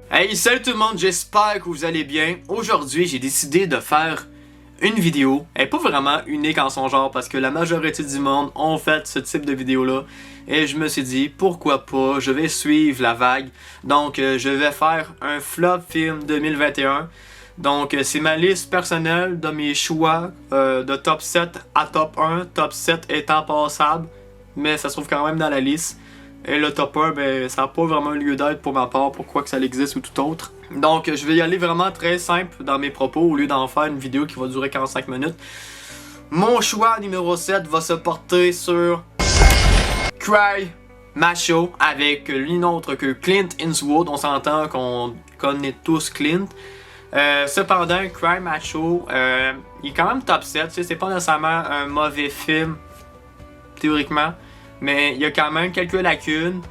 Hey, salut tout le monde, j'espère que vous allez bien. Aujourd'hui, j'ai décidé de faire une vidéo. Elle n'est pas vraiment unique en son genre parce que la majorité du monde ont fait ce type de vidéo-là. Et je me suis dit, pourquoi pas, je vais suivre la vague. Donc, je vais faire un flop film 2021. Donc, c'est ma liste personnelle de mes choix de top 7 à top 1. Top 7 étant passable, mais ça se trouve quand même dans la liste. Et le top 1, ben, ça n'a pas vraiment lieu d'être pour ma part, pourquoi que ça existe ou tout autre. Donc, je vais y aller vraiment très simple dans mes propos au lieu d'en faire une vidéo qui va durer 45 minutes. Mon choix numéro 7 va se porter sur Cry Macho avec l'une autre que Clint Eastwood. On s'entend qu'on connaît tous Clint. Cependant, Cry Macho, il est quand même top 7. C'est pas nécessairement un mauvais film, théoriquement. Mais il y a quand même quelques lacunes.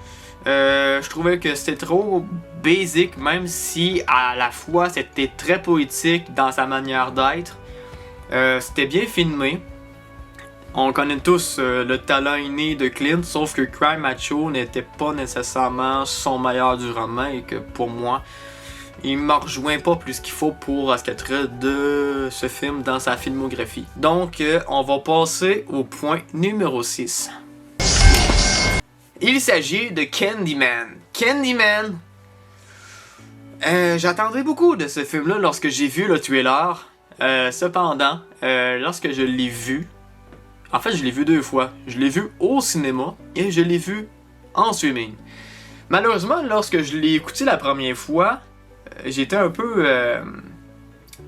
Je trouvais que c'était trop basic, même si à la fois c'était très poétique dans sa manière d'être. C'était bien filmé. On connaît tous le talent inné de Clint, sauf que Cry Macho n'était pas nécessairement son meilleur du roman et que pour moi, il ne me rejoint pas plus qu'il faut pour ce qui est trait de ce film dans sa filmographie. Donc, on va passer au point numéro 6. Il s'agit de Candyman. Candyman, j'attendais beaucoup de ce film-là lorsque j'ai vu le trailer. Cependant, lorsque je l'ai vu, en fait je l'ai vu deux fois. Je l'ai vu au cinéma et je l'ai vu en streaming. Malheureusement, lorsque je l'ai écouté la première fois, j'étais un peu...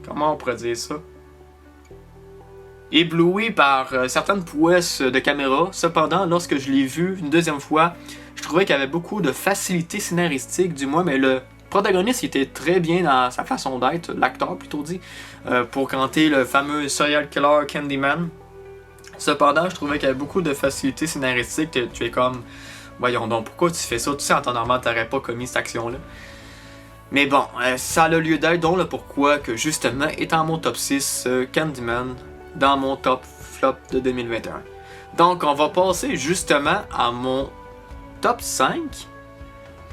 comment on pourrait dire ça? Ébloui par certaines prouesses de caméra. Cependant, lorsque je l'ai vu une deuxième fois, je trouvais qu'il y avait beaucoup de facilité scénaristique, du moins, mais le protagoniste était très bien dans sa façon d'être, l'acteur plutôt dit, pour canter le fameux serial killer Candyman. Cependant, je trouvais qu'il y avait beaucoup de facilité scénaristique. Tu es comme, voyons donc, pourquoi tu fais ça? Tu sais, en temps normal, t'aurais pas commis cette action-là. Mais bon, ça a le lieu d'être, dont le pourquoi que justement, étant mon top 6, Candyman, dans mon top flop de 2021. Donc, on va passer justement à mon top 5,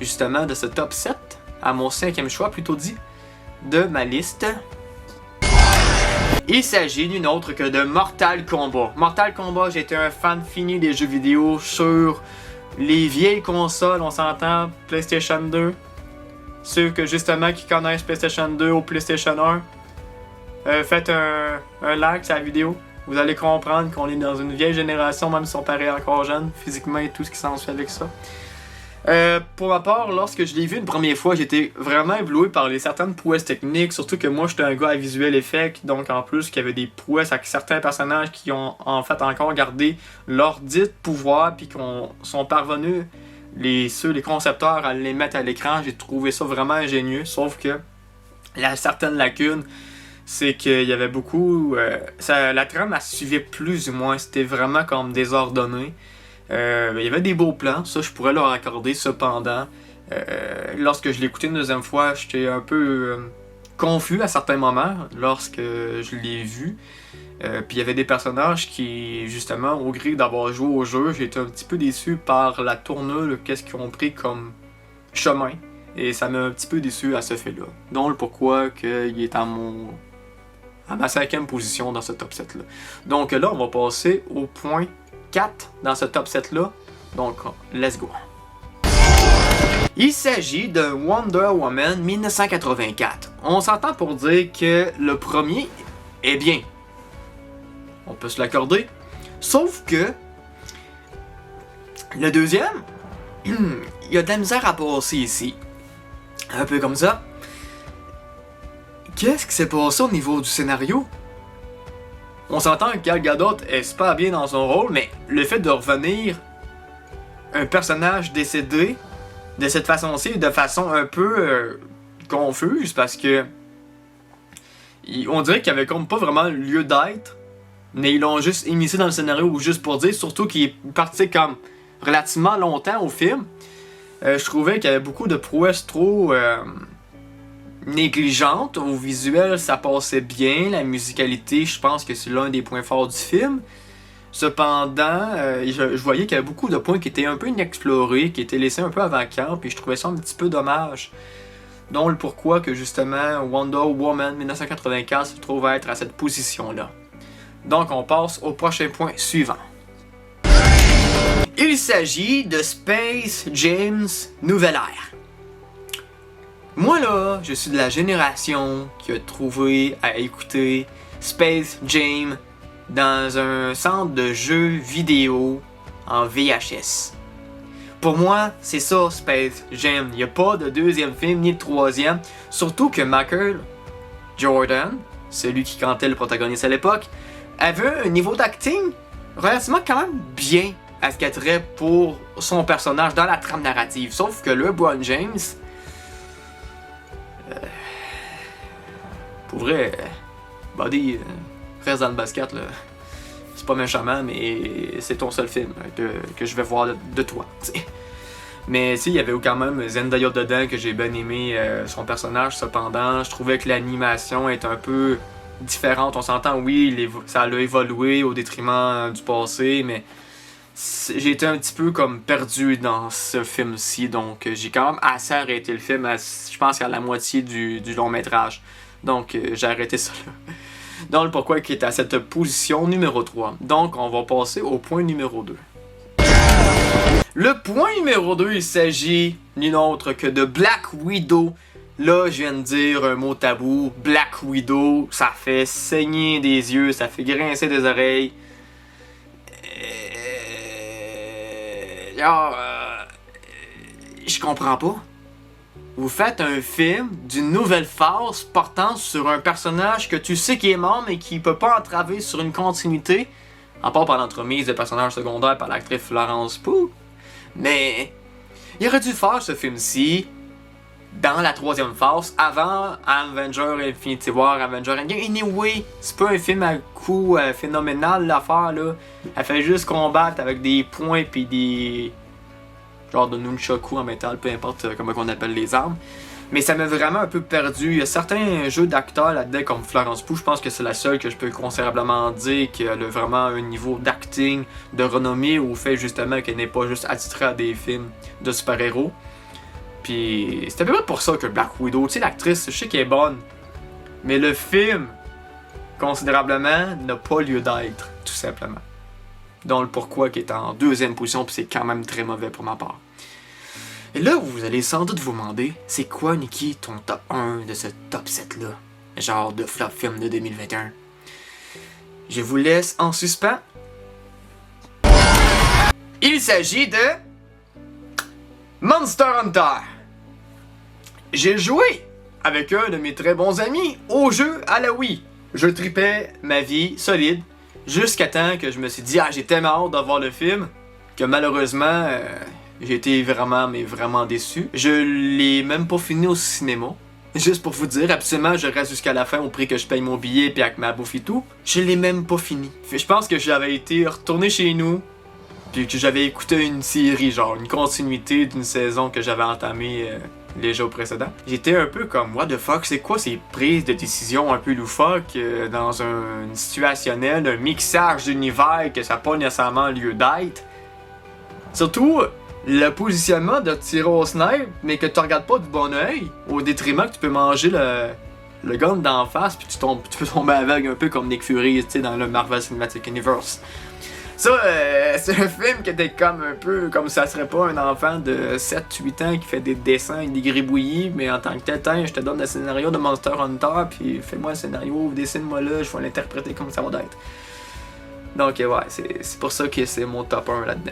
justement de ce top 7, à mon 5e choix, plutôt dit, de ma liste. Il s'agit d'une autre que de Mortal Kombat. Mortal Kombat, j'étais un fan fini des jeux vidéo sur les vieilles consoles, on s'entend, PlayStation 2. Ceux que justement qui connaissent PlayStation 2 ou PlayStation 1. Faites un like sur la vidéo. Vous allez comprendre qu'on est dans une vieille génération, même si on paraît encore jeune, physiquement et tout ce qui s'ensuit avec ça. Pour ma part, lorsque je l'ai vu une première fois, j'étais vraiment ébloui par certaines prouesses techniques, surtout que moi j'étais un gars à visuel effect, donc en plus qu'il y avait des prouesses avec certains personnages qui ont en fait encore gardé leur dit pouvoir, puis qu'on sont parvenus, les concepteurs, à les mettre à l'écran. J'ai trouvé ça vraiment ingénieux, sauf que il y a certaines lacunes. C'est qu'il y avait beaucoup... la trame, elle suivait plus ou moins. C'était vraiment comme désordonné. Il y avait des beaux plans. Ça, je pourrais leur accorder. Cependant, lorsque je l'ai écouté une deuxième fois, j'étais un peu confus à certains moments lorsque je l'ai vu. Puis il y avait des personnages qui, justement, au gré d'avoir joué au jeu, j'étais un petit peu déçu par la tournure, qu'est-ce qu'ils ont pris comme chemin. Et ça m'a un petit peu déçu à ce fait-là. Donc, le pourquoi qu'il est à ma 5e position dans ce top 7 là. Donc là, on va passer au point 4 dans ce top 7 là. Donc, let's go. Il s'agit de Wonder Woman 1984. On s'entend pour dire que le premier est bien. On peut se l'accorder. Sauf que le deuxième, il y a de la misère à passer ici. Un peu comme ça. Qu'est-ce qui s'est passé au niveau du scénario? On s'entend que Gal Gadot est super bien dans son rôle, mais le fait de revenir un personnage décédé de cette façon-ci, de façon un peu confuse, parce que on dirait qu'il n'y avait comme pas vraiment lieu d'être, mais ils l'ont juste immiscé dans le scénario, ou juste pour dire, surtout qu'il est parti comme relativement longtemps au film. Je trouvais qu'il y avait beaucoup de prouesses trop négligentes. Au visuel, ça passait bien. La musicalité, je pense que c'est l'un des points forts du film. Cependant, je voyais qu'il y avait beaucoup de points qui étaient un peu inexplorés, qui étaient laissés un peu à vacant, puis je trouvais ça un petit peu dommage. dont le pourquoi que justement Wonder Woman 1984 se trouve être à cette position-là. Donc on passe au prochain point suivant. Il s'agit de Space Jam Nouvelle Ère. Moi là, je suis de la génération qui a trouvé à écouter Space Jam dans un centre de jeux vidéo en VHS. Pour moi, c'est ça Space Jam. Il n'y a pas de deuxième film ni de troisième. Surtout que Michael Jordan, celui qui cantait le protagoniste à l'époque, avait un niveau d'acting relativement quand même bien à ce qu'il trait pour son personnage dans la trame narrative. Sauf que LeBron James, pour vrai, Buddy, reste dans le basket là. C'est pas méchamment, mais c'est ton seul film que je vais voir de toi. T'sais. Mais il y avait quand même Zendaya dedans que j'ai bien aimé son personnage. Cependant, je trouvais que l'animation est un peu différente. On s'entend, oui, ça a évolué au détriment du passé, mais j'ai été un petit peu comme perdu dans ce film-ci. Donc j'ai quand même assez arrêté le film, je pense à la moitié du long métrage. Donc j'ai arrêté ça là. Donc le pourquoi qui est à cette position numéro 3. Donc on va passer au point numéro 2. Le point numéro 2, il s'agit ni autre que de Black Widow. Là, je viens de dire un mot tabou. Black Widow, ça fait saigner des yeux, ça fait grincer des oreilles. Je comprends pas. Vous faites un film d'une nouvelle phase portant sur un personnage que tu sais qui est mort mais qui peut pas entraver sur une continuité, à part par l'entremise de personnages secondaires par l'actrice Florence Pugh. Mais il aurait dû faire ce film-ci dans la troisième phase, avant Avengers Infinity War, Avengers Endgame. Anyway, c'est pas un film à coup phénoménal l'affaire là. Elle fait juste combattre avec des points pis des genre de nunchaku en métal, peu importe comment on appelle les armes. Mais ça m'a vraiment un peu perdu. Il y a certains jeux d'acteurs là-dedans comme Florence Pugh, je pense que c'est la seule que je peux considérablement dire qu'elle a vraiment un niveau d'acting de renommée au fait justement qu'elle n'est pas juste attitrée à des films de super-héros. Puis c'est un peu pour ça que Black Widow, tu sais l'actrice, je sais qu'elle est bonne, mais le film, considérablement, n'a pas lieu d'être, tout simplement. Donc le pourquoi qui est en deuxième position, puis c'est quand même très mauvais pour ma part. Et là, vous allez sans doute vous demander, c'est quoi, Nikki, ton top 1 de ce top 7-là? Genre de flop film de 2021. Je vous laisse en suspens. Il s'agit de Monster Hunter. J'ai joué avec un de mes très bons amis au jeu à la Wii. Je tripais ma vie solide jusqu'à temps que je me suis dit j'ai tellement hâte de voir le film que malheureusement j'ai été vraiment déçu. Je l'ai même pas fini au cinéma. Juste pour vous dire, absolument, je reste jusqu'à la fin au prix que je paye mon billet puis avec ma bouffe et tout. Je l'ai même pas fini. Je pense que j'avais été retourné chez nous puis que j'avais écouté une série, genre une continuité d'une saison que j'avais entamée les jours précédents. J'étais un peu comme what the fuck, c'est quoi ces prises de décision un peu loufoques dans un situationnel, un mixage d'univers que ça n'a pas nécessairement lieu d'être. Surtout le positionnement de tirer au snipe, mais que tu regardes pas du bon oeil, au détriment que tu peux manger le gun d'en face, puis tu peux tomber avec un peu comme Nick Fury, tu sais, dans le Marvel Cinematic Universe. Ça, c'est un film qui était comme un peu comme ça serait pas un enfant de 7-8 ans qui fait des dessins et des gribouillis, mais en tant que tel, je te donne le scénario de Monster Hunter, puis fais-moi le scénario, dessine-moi là, je vais l'interpréter comme ça va être. Donc ouais, c'est pour ça que c'est mon top 1 là-dedans.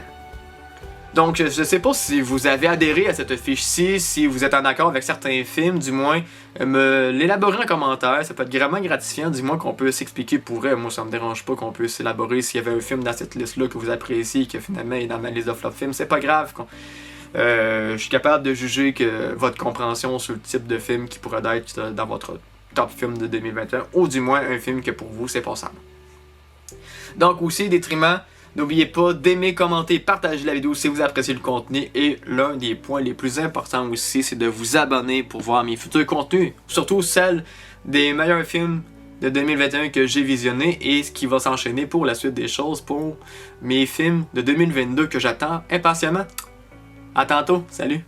Donc je sais pas si vous avez adhéré à cette fiche-ci, si vous êtes en accord avec certains films, du moins, me l'élaborer en commentaire, ça peut être vraiment gratifiant, du moins qu'on peut s'expliquer pour elle. Moi ça me dérange pas qu'on puisse élaborer s'il y avait un film dans cette liste-là que vous appréciez, que finalement est dans ma liste de flop films, c'est pas grave. Je suis capable de juger que votre compréhension sur le type de film qui pourrait être dans votre top film de 2021, ou du moins un film que pour vous c'est passable. Donc aussi, détriment, n'oubliez pas d'aimer, commenter, partager la vidéo si vous appréciez le contenu. Et l'un des points les plus importants aussi, c'est de vous abonner pour voir mes futurs contenus. Surtout celles des meilleurs films de 2021 que j'ai visionnés et ce qui va s'enchaîner pour la suite des choses pour mes films de 2022 que j'attends impatiemment. À tantôt, salut!